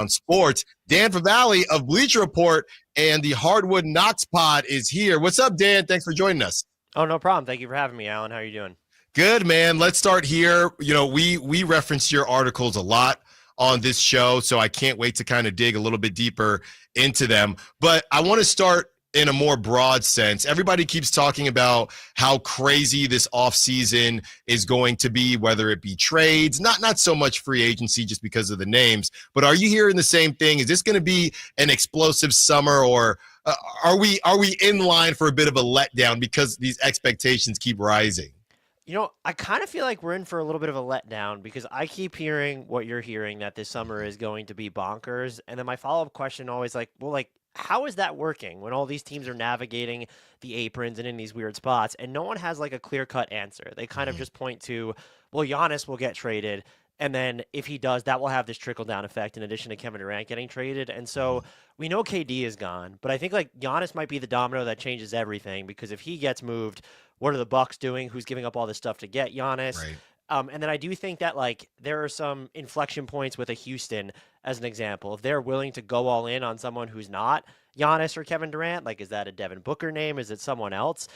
on Sports. Dan Favale of Bleacher Report and the Hardwood Knocks Pod is here. What's up, Dan? Thanks for joining us. Oh, no problem. Thank you for having me, Alan. How are you doing? Good, man. Let's start here. You know, we reference your articles a lot on this show, so I can't wait to kind of dig a little bit deeper into them. But I want to start in a more broad sense. Everybody keeps talking about how crazy this offseason is going to be, whether it be trades, not so much free agency just because of the names, but are you hearing the same thing? Is this going to be an explosive summer, or are we in line for a bit of a letdown because these expectations keep rising? You know, I kind of feel like we're in for a little bit of a letdown because I keep hearing what you're hearing, that this summer is going to be bonkers. And then my follow-up question always how is that working when all these teams are navigating the aprons and in these weird spots and no one has like a clear-cut answer? They kind of just point to, well, Giannis will get traded. And then if he does, that will have this trickle-down effect in addition to Kevin Durant getting traded. And so we know KD is gone, but I think like Giannis might be the domino that changes everything, because if he gets moved, what are the Bucks doing? Who's giving up all this stuff to get Giannis? Right. And then I do think that like there are some inflection points with a Houston, as an example. If they're willing to go all in on someone who's not Giannis or Kevin Durant, like, is that a Devin Booker name? Is it someone else?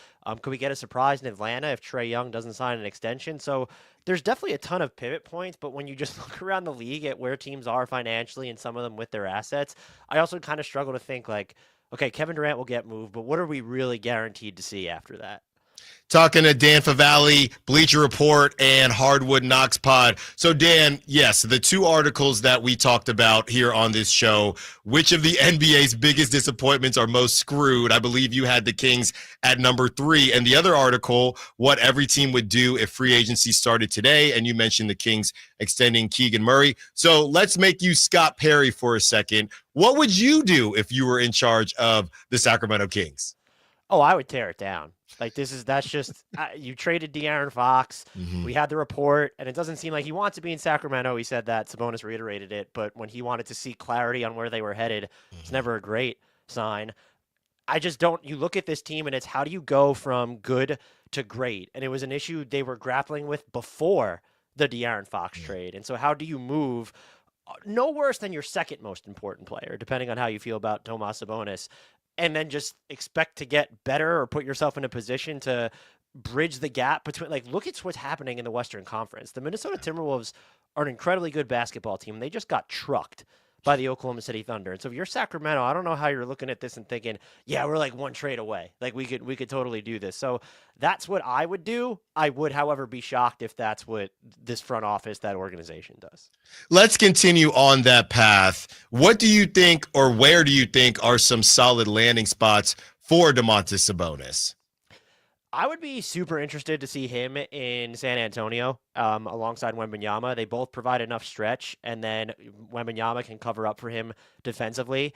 Could we get a surprise in Atlanta if Trae Young doesn't sign an extension? So there's definitely a ton of pivot points, but when you just look around the league at where teams are financially and some of them with their assets, I also kind of struggle to think like, okay, Kevin Durant will get moved, but what are we really guaranteed to see after that? Talking to Dan Favale, Bleacher Report, and Hardwood Knocks Pod. So, Dan, yes, the two articles that we talked about here on this show, which of the NBA's biggest disappointments are most screwed? I believe you had the Kings at number 3. And the other article, what every team would do if free agency started today. And you mentioned the Kings extending Keegan Murray. So let's make you Scott Perry for a second. What would you do if you were in charge of the Sacramento Kings? Oh, I would tear it down. Like, that's just, you traded De'Aaron Fox. We had the report, and it doesn't seem like he wants to be in Sacramento. He said that. Sabonis reiterated it. But when he wanted to see clarity on where they were headed, it's never a great sign. I just don't, you look at this team, and it's how do you go from good to great? And it was an issue they were grappling with before the De'Aaron Fox trade. And so how do you move no worse than your second most important player, depending on how you feel about Domantas Sabonis, and then just expect to get better or put yourself in a position to bridge the gap between, like, look at what's happening in the Western Conference. The Minnesota Timberwolves are an incredibly good basketball team. They just got trucked by the Oklahoma City Thunder. And so if you're Sacramento, I don't know how you're looking at this and thinking, yeah, we're like one trade away. Like, we could totally do this. So that's what I would do. I would, however, be shocked if that's what this front office, that organization does. Let's continue on that path. What do you think, or where do you think are some solid landing spots for Domantas Sabonis? I would be super interested to see him in San Antonio alongside Wembanyama. They both provide enough stretch, and then Wembanyama can cover up for him defensively.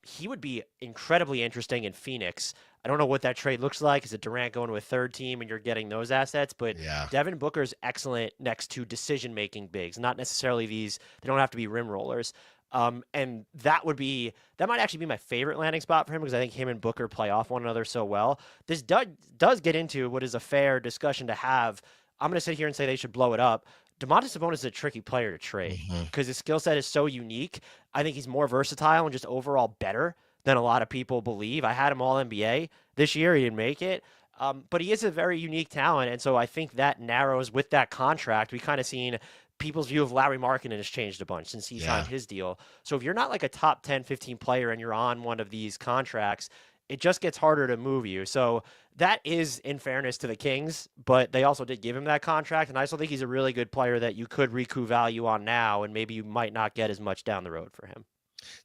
He would be incredibly interesting in Phoenix. I don't know what that trade looks like. Is it Durant going to a third team and you're getting those assets? But Devin Booker's excellent next to decision-making bigs, not necessarily these. They don't have to be rim rollers. And that might actually be my favorite landing spot for him, because I think him and Booker play off one another so well. This does get into what is a fair discussion to have. I'm going to sit here and say they should blow it up. Domantas Sabonis is a tricky player to trade because his skill set is so unique. I think he's more versatile and just overall better than a lot of people believe. I had him all NBA this year. He didn't make it. But he is a very unique talent. And so I think that narrows with that contract. We kind of seen people's view of Larry Markkinen has changed a bunch since he signed his deal. So if you're not like a top 10, 15 player and you're on one of these contracts, it just gets harder to move you. So that is in fairness to the Kings, but they also did give him that contract. And I still think he's a really good player that you could recoup value on now, and maybe you might not get as much down the road for him.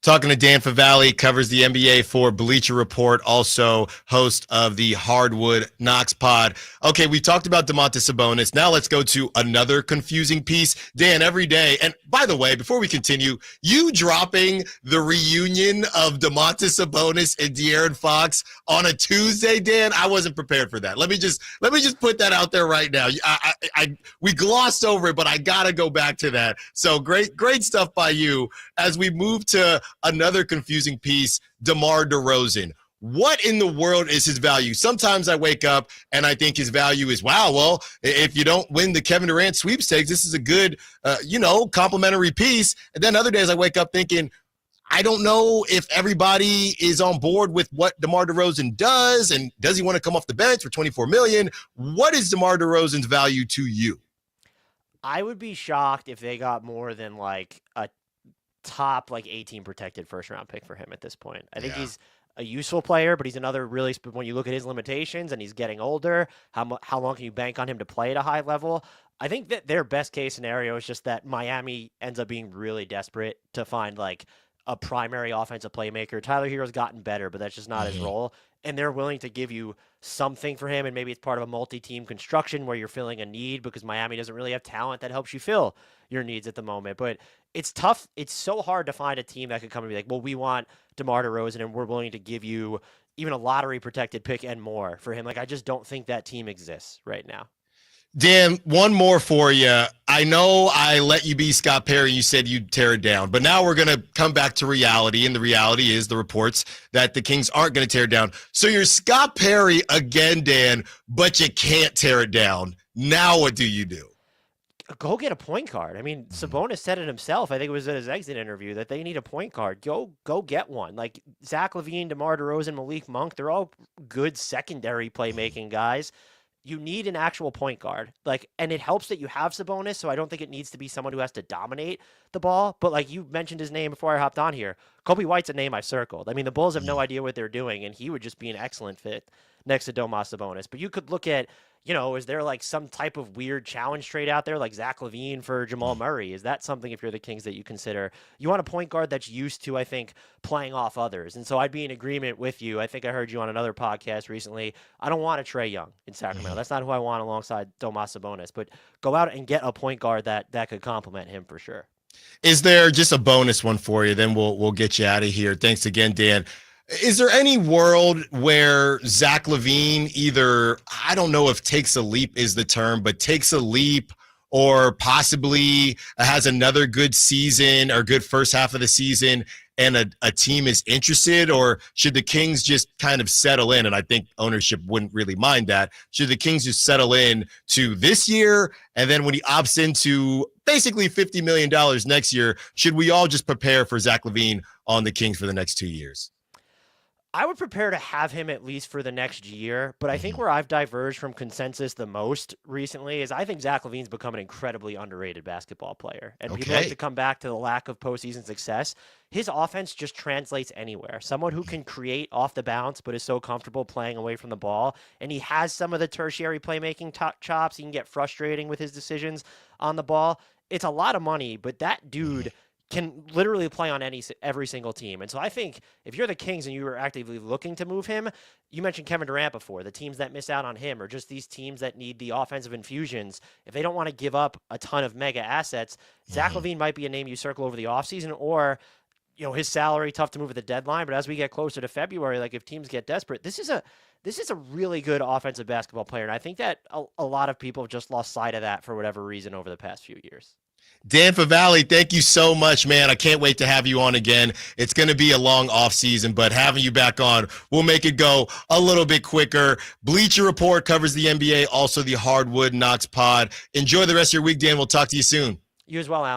Talking to Dan Favale, covers the NBA for Bleacher Report, also host of the Hardwood Knocks Pod. Okay, we talked about Domantas Sabonis. Now let's go to another confusing piece. Dan, every day, and by the way, before we continue, you dropping the reunion of Domantas Sabonis and De'Aaron Fox on a Tuesday, Dan, I wasn't prepared for that. Let me just put that out there right now. We glossed over it, but I gotta go back to that. So great stuff by you. As we move to another confusing piece, DeMar DeRozan. What in the world is his value? Sometimes I wake up and I think his value is, wow, well, if you don't win the Kevin Durant sweepstakes, this is a good, complimentary piece. And then other days I wake up thinking, I don't know if everybody is on board with what DeMar DeRozan does, and does he want to come off the bench for $24 million? What is DeMar DeRozan's value to you? I would be shocked if they got more than like a top 18 protected first round pick for him at this point. I think he's a useful player, but he's another really, when you look at his limitations and he's getting older, how long can you bank on him to play at a high level? I think that their best case scenario is just that Miami ends up being really desperate to find a primary offensive playmaker. Tyler Hero's gotten better, but that's just not his role. And they're willing to give you something for him, and maybe it's part of a multi-team construction where you're filling a need because Miami doesn't really have talent that helps you fill your needs at the moment. But it's tough. It's so hard to find a team that could come and be like, well, we want DeMar DeRozan, and we're willing to give you even a lottery-protected pick and more for him. I just don't think that team exists right now. Dan, one more for you. I know I let you be Scott Perry. You said you'd tear it down, but now we're going to come back to reality, and the reality is the reports that the Kings aren't going to tear it down. So you're Scott Perry again, Dan, but you can't tear it down. Now what do you do? Go get a point guard. I mean, Sabonis said it himself. I think it was at his exit interview that they need a point guard. Go get one. Zack Lavine, DeMar DeRozan, Malik Monk, they're all good secondary playmaking guys. You need an actual point guard. And it helps that you have Sabonis, so I don't think it needs to be someone who has to dominate the ball. But you mentioned his name before I hopped on here. Kobe White's a name I circled. I mean, the Bulls have no idea what they're doing, and he would just be an excellent fit next to Domantas Sabonis. But you could look at, is there some type of weird challenge trade out there like Zack Lavine for Jamal Murray? Is that something, if you're the Kings, that you consider? You want a point guard that's used to, I think, playing off others. And so I'd be in agreement with you. I think I heard you on another podcast recently. I don't want a Trae Young in Sacramento. That's not who I want alongside Domantas Sabonis. But go out and get a point guard that could complement him for sure. Is there just a bonus one for you? Then we'll get you out of here. Thanks again, Dan. Is there any world where Zack Lavine either, I don't know if takes a leap is the term, but takes a leap or possibly has another good season or good first half of the season and a team is interested? Or should the Kings just kind of settle in? And I think ownership wouldn't really mind that. Should the Kings just settle in to this year? And then when he opts into basically $50 million next year, should we all just prepare for Zack Lavine on the Kings for the next 2 years? I would prepare to have him at least for the next year, but I think where I've diverged from consensus the most recently is I think Zack Lavine's become an incredibly underrated basketball player. And people like to come back to the lack of postseason success. His offense just translates anywhere. Someone who can create off the bounce but is so comfortable playing away from the ball, and he has some of the tertiary playmaking chops. He can get frustrating with his decisions on the ball. It's a lot of money, but that dude can literally play on every single team. And so I think if you're the Kings and you were actively looking to move him, you mentioned Kevin Durant before, the teams that miss out on him, or just these teams that need the offensive infusions, if they don't want to give up a ton of mega assets, Zack Lavine might be a name you circle over the offseason, or his salary, tough to move at the deadline. But as we get closer to February, if teams get desperate, this is a really good offensive basketball player. And I think that a lot of people have just lost sight of that for whatever reason over the past few years. Dan Favale, thank you so much, man. I can't wait to have you on again. It's going to be a long off season, but having you back on will make it go a little bit quicker. Bleacher Report covers the NBA, also the Hardwood Knocks pod. Enjoy the rest of your week, Dan. We'll talk to you soon. You as well, Alan.